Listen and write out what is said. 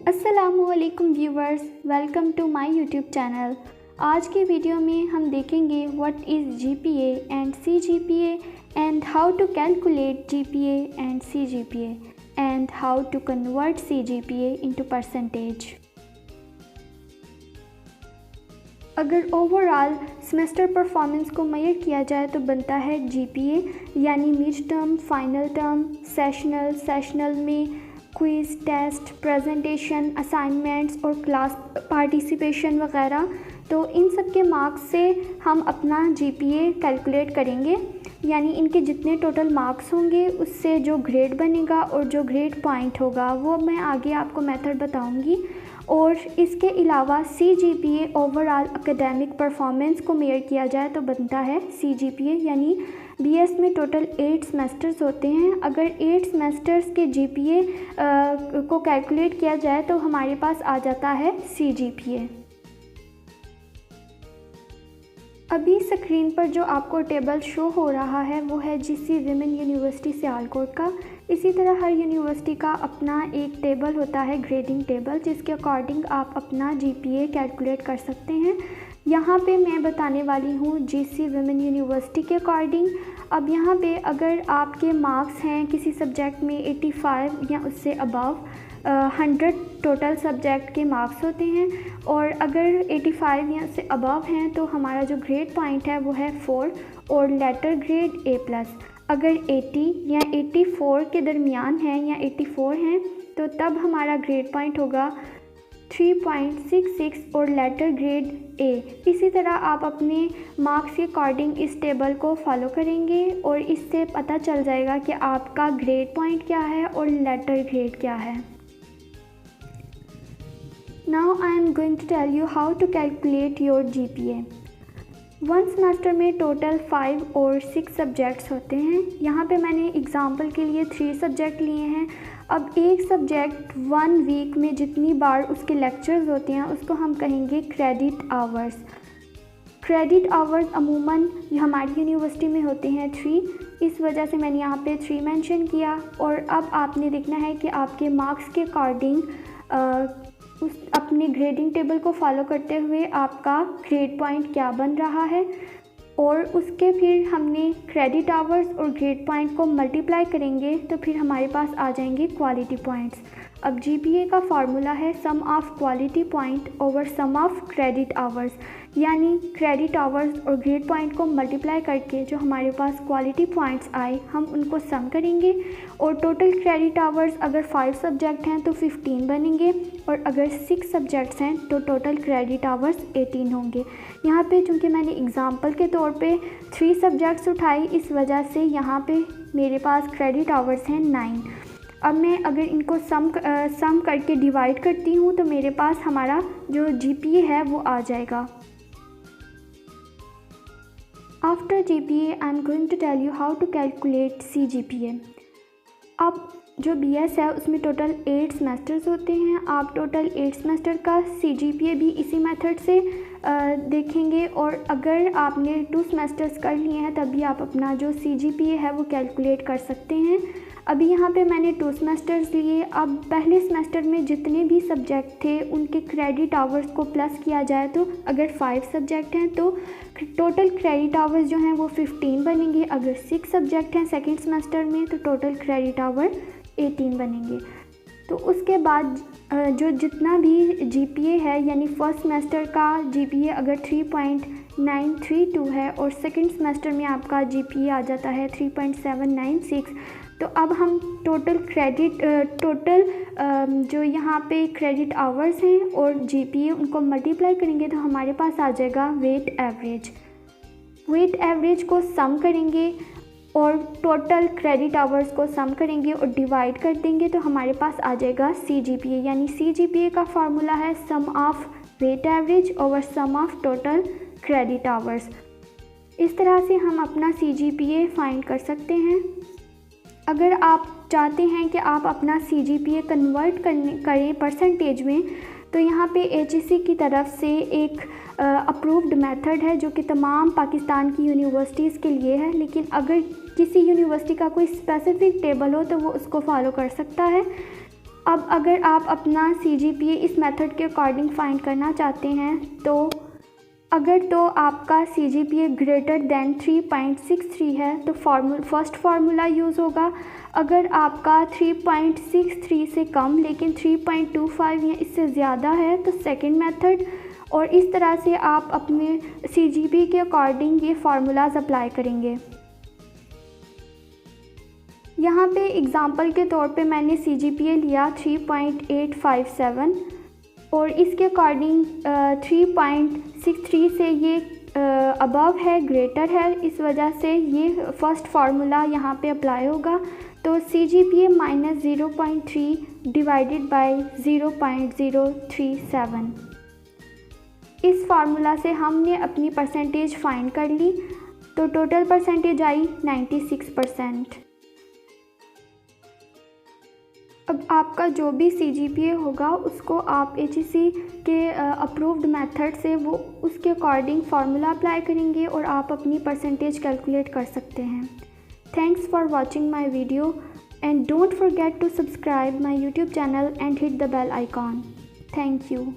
अस्सलामुअलैकुम viewers, welcome to my YouTube channel. आज के वीडियो में हम देखेंगे what is GPA and CGPA and how to calculate GPA and CGPA and how to convert CGPA into percentage. अगर overall semester performance को measure किया जाए तो बनता है जीपीए, यानी mid term, final term, sessional में क्विज़, टेस्ट, प्रेजेंटेशन, असाइनमेंट्स और क्लास पार्टिसिपेशन वगैरह। तो इन सब के मार्क्स से हम अपना जीपीए कैलकुलेट करेंगे, यानी इनके जितने टोटल मार्क्स होंगे उससे जो ग्रेड बनेगा और जो ग्रेड पॉइंट होगा वो मैं आगे आपको मेथड बताऊंगी। और इसके अलावा सीजीपीए ओवरऑल एकेडमिक परफॉर्मेंस को मेजर किया जाए तो बनता है सीजीपीए, यानी बीएस में टोटल 8 सेमेस्टर्स होते हैं। अगर 8 सेमेस्टर्स के जीपीए को कैलकुलेट किया जाए तो हमारे पास आ जाता है सीजीपीए। अभी स्क्रीन पर जो आपको टेबल शो हो रहा है वो है जीसी विमेन यूनिवर्सिटी सियालकोट का। इसी तरह हर यूनिवर्सिटी का अपना एक टेबल होता है, ग्रेडिंग टेबल, जिसके अकॉर्डिंग आप अपना जीपीए कैलकुलेट कर सकते हैं। यहाँ पे मैं बताने वाली हूँ जीसी विमेन यूनिवर्सिटी के अकॉर्डिंग। अब यहाँ पे अगर आपके मार्क्स हैं किसी सब्जेक्ट में 85 या उससे अबव, 100 टोटल सब्जेक्ट के मार्क्स होते हैं, और अगर 85 या उससे अबव हैं तो हमारा जो ग्रेड पॉइंट है वो है 4 और लेटर ग्रेड A+। अगर 80 या 84 के दरमियान हैं या 84 हैं तो तब हमारा ग्रेड पॉइंट होगा 3.66 और लेटर ग्रेड A। इसी तरह आप अपने मार्क्स के अकॉर्डिंग इस टेबल को फॉलो करेंगे और इससे पता चल जाएगा कि आपका ग्रेड पॉइंट क्या है और लेटर ग्रेड क्या है। Now I am going to tell you how to calculate your GPA। One semester में टोटल 5 और 6 सब्जेक्ट्स होते हैं। यहाँ पे मैंने एग्ज़ाम्पल के लिए 3 सब्जेक्ट लिए हैं। अब एक सब्जेक्ट 1 वीक में जितनी बार उसके लेक्चर्स होते हैं उसको हम कहेंगे क्रेडिट आवर्स। क्रेडिट आवर्स अमूमन हमारी यूनिवर्सिटी में होते हैं 3, इस वजह से मैंने यहाँ पे 3 मेंशन किया। और अब आपने देखना है कि आपके मार्क्स के अकॉर्डिंग उस अपने ग्रेडिंग टेबल को फॉलो करते हुए आपका ग्रेड पॉइंट क्या बन रहा है, और उसके फिर हमने क्रेडिट आवर्स और ग्रेड पॉइंट को मल्टीप्लाई करेंगे तो फिर हमारे पास आ जाएंगे क्वालिटी पॉइंट्स। अब जीपीए का फार्मूला है sum of quality point over sum of credit hours, यानी क्रेडिट आवर्स और ग्रेड पॉइंट को मल्टीप्लाई करके जो हमारे पास क्वालिटी पॉइंट्स आए हम उनको सम करेंगे। और टोटल क्रेडिट आवर्स अगर 5 सब्जेक्ट हैं तो 15 बनेंगे, और अगर 6 सब्जेक्ट्स हैं तो टोटल क्रेडिट आवर्स 18 होंगे। यहाँ पे चूँकि मैंने एग्ज़ाम्पल के तौर पे 3 सब्जेक्ट्स उठाई, इस वजह से यहाँ पे मेरे पास क्रेडिट आवर्स हैं 9। अब मैं अगर इनको सम करके डिवाइड करती हूँ तो मेरे पास हमारा जो जीपीए है वो आ जाएगा। After GPA I am going to tell you how to calculate CGPA. अब जो बीएस है उसमें टोटल 8 सेमेस्टर्स होते हैं। आप टोटल 8 सेमेस्टर का सीजीपीए भी इसी मेथड से देखेंगे, और अगर आपने 2 सेमेस्टर्स कर लिए हैं तभी आप अपना जो सीजीपीए है वो कैलकुलेट कर सकते हैं। अभी यहाँ पे मैंने 2 सेमेस्टर्स लिए। अब पहले सेमेस्टर में जितने भी सब्जेक्ट थे उनके क्रेडिट आवर्स को प्लस किया जाए तो अगर 5 सब्जेक्ट हैं तो टोटल क्रेडिट आवर्स जो हैं वो 15 बनेंगे। अगर 6 सब्जेक्ट हैं सेकेंड सेमेस्टर में तो टोटल क्रेडिट आवर 18 बनेंगे। तो उसके बाद जो जितना भी जीपीए है, यानी फर्स्ट सेमेस्टर का जीपीए अगर 3.932 है और सेकंड सेमेस्टर में आपका जीपीए आ जाता है 3.796, तो अब हम टोटल जो यहाँ पे क्रेडिट आवर्स हैं और जीपीए उनको मल्टीप्लाई करेंगे तो हमारे पास आ जाएगा वेट एवरेज। वेट एवरेज को सम करेंगे और टोटल क्रेडिट आवर्स को सम करेंगे और डिवाइड कर देंगे तो हमारे पास आ जाएगा सीजीपीए, यानी सीजीपीए का फार्मूला है sum of weight average over sum of total credit hours. इस तरह से हम अपना सीजीपीए फाइंड कर सकते हैं। अगर आप चाहते हैं कि आप अपना सीजीपीए कन्वर्ट करें परसेंटेज में, तो यहाँ पे एचईसी की तरफ से एक अप्रूव्ड मेथड है जो कि तमाम पाकिस्तान की यूनिवर्सिटीज़ के लिए है, लेकिन अगर किसी यूनिवर्सिटी का कोई स्पेसिफिक टेबल हो तो वो उसको फॉलो कर सकता है। अब अगर आप अपना CGPA इस मेथड के अकॉर्डिंग फाइंड करना चाहते हैं तो आपका CGPA ग्रेटर दैन 3.63 है तो फर्स्ट फार्मूला यूज़ होगा। अगर आपका 3.63 से कम लेकिन 3.25 या इससे ज़्यादा है तो सेकंड मेथड, और इस तरह से आप अपने CGPA के अकॉर्डिंग ये फार्मूलाज अप्लाई करेंगे। यहाँ पे एग्ज़ाम्पल के तौर पे मैंने CGPA लिया 3.857 और इसके अकॉर्डिंग 3.63 से ये अबव है, ग्रेटर है, इस वजह से ये फर्स्ट फार्मूला यहाँ पे अप्लाई होगा। तो CGPA माइनस 0.3 डिवाइडेड बाय 0.037। इस फार्मूला से हमने अपनी परसेंटेज फाइंड कर ली, तो टोटल परसेंटेज आई 96%। अब आपका जो भी CGPA होगा उसको आप HEC के अप्रूव्ड मेथड से वो उसके अकॉर्डिंग फार्मूला अप्लाई करेंगे और आप अपनी परसेंटेज कैलकुलेट कर सकते हैं। Thanks for watching my video and don't forget to subscribe my YouTube channel and hit the bell icon. Thank you.